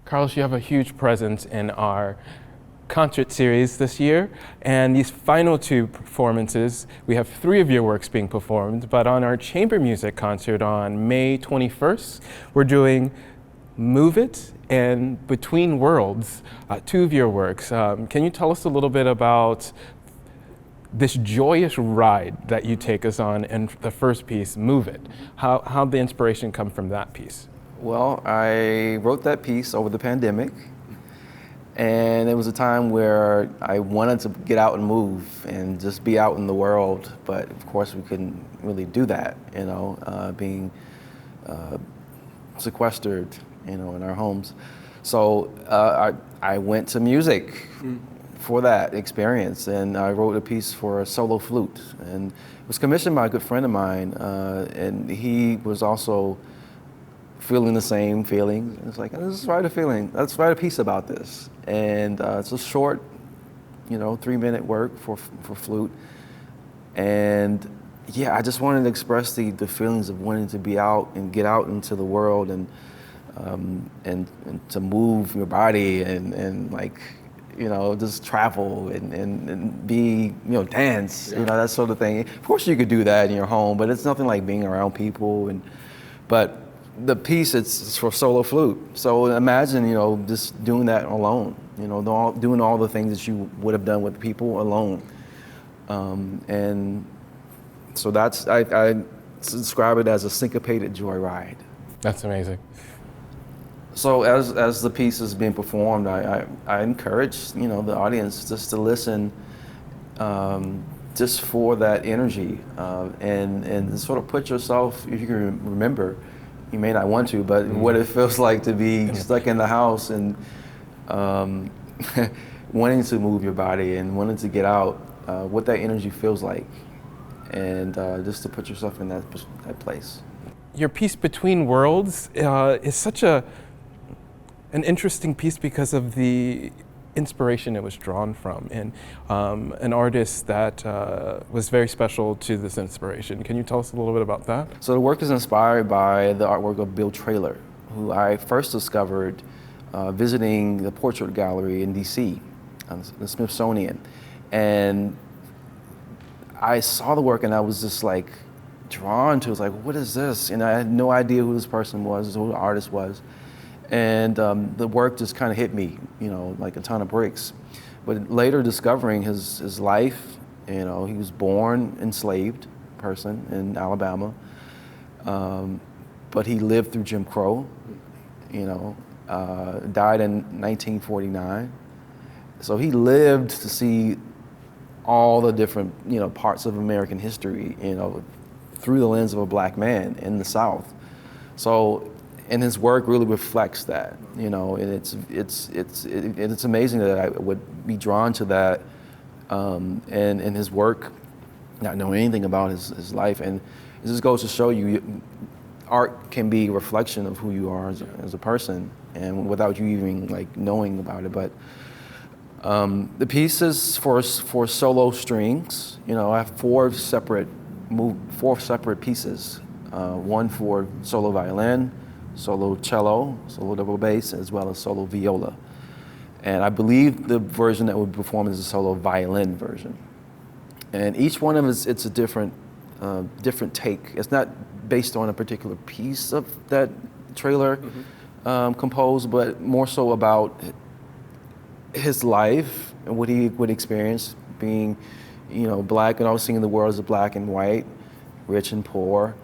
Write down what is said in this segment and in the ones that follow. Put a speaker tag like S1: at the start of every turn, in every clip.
S1: Carlos, you have a huge presence in our concert series this year, and these final two performances, we have three of your works being performed, but on our chamber music concert on May 21st, we're doing Move It and Between Worlds, two of your works. Can you tell us a little bit about this joyous ride that you take us on in the first piece, Move It? How'd the inspiration come from that piece?
S2: Well, I wrote that piece over the pandemic, and it was a time where I wanted to get out and move and just be out in the world, but of course we couldn't really do that, being sequestered, in our homes. So I went to music for that experience, and I wrote a piece for a solo flute, and it was commissioned by a good friend of mine, and he was also feeling the same feelings. It's like, let's write a piece about this. And it's a short, 3-minute work for flute. And yeah, I just wanted to express the feelings of wanting to be out and get out into the world and to move your body and just travel and be, dance, that sort of thing. Of course you could do that in your home, but it's nothing like being around people. But the piece, it's for solo flute. So imagine, just doing that alone, doing all the things that you would have done with people alone. And so I describe it as a syncopated joyride.
S1: That's amazing.
S2: So as the piece is being performed, I encourage, the audience just to listen, just for that energy, and sort of put yourself, if you can remember, you may not want to, but what it feels like to be stuck in the house and wanting to move your body and wanting to get out, what that energy feels like, and just to put yourself in that place.
S1: Your piece Between Worlds is such an interesting piece because of the inspiration it was drawn from, and an artist that was very special to this inspiration. Can you tell us a little bit about that?
S2: So the work is inspired by the artwork of Bill Traylor, who I first discovered visiting the Portrait Gallery in DC, the Smithsonian. And I saw the work and I was just like drawn to it. I was like, what is this? And I had no idea who this person was, who the artist was. And the work just kind of hit me, like a ton of bricks. But later discovering his life, he was born enslaved person in Alabama, but he lived through Jim Crow, died in 1949. So he lived to see all the different, parts of American history, through the lens of a black man in the South. So, and his work really reflects that, and it's amazing that I would be drawn to that, and his work, not knowing anything about his life. And it just goes to show you, art can be a reflection of who you are as a person, and without you even knowing about it. But the piece is for solo strings. I have four separate pieces, one for solo violin, solo cello, solo double bass, as well as solo viola. And I believe the version that we'll perform is a solo violin version. And each one of it's a different take. It's not based on a particular piece of that Traylor composed, but more so about his life and what he would experience being, black, and always seeing the world as black and white, rich and poor.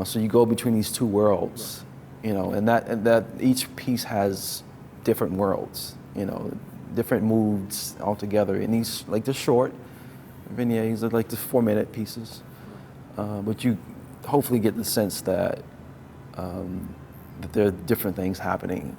S2: So you go between these two worlds. And that each piece has different worlds, different moods altogether. And these, they're short vignettes, they're the 4-minute pieces. But you hopefully get the sense that there are different things happening,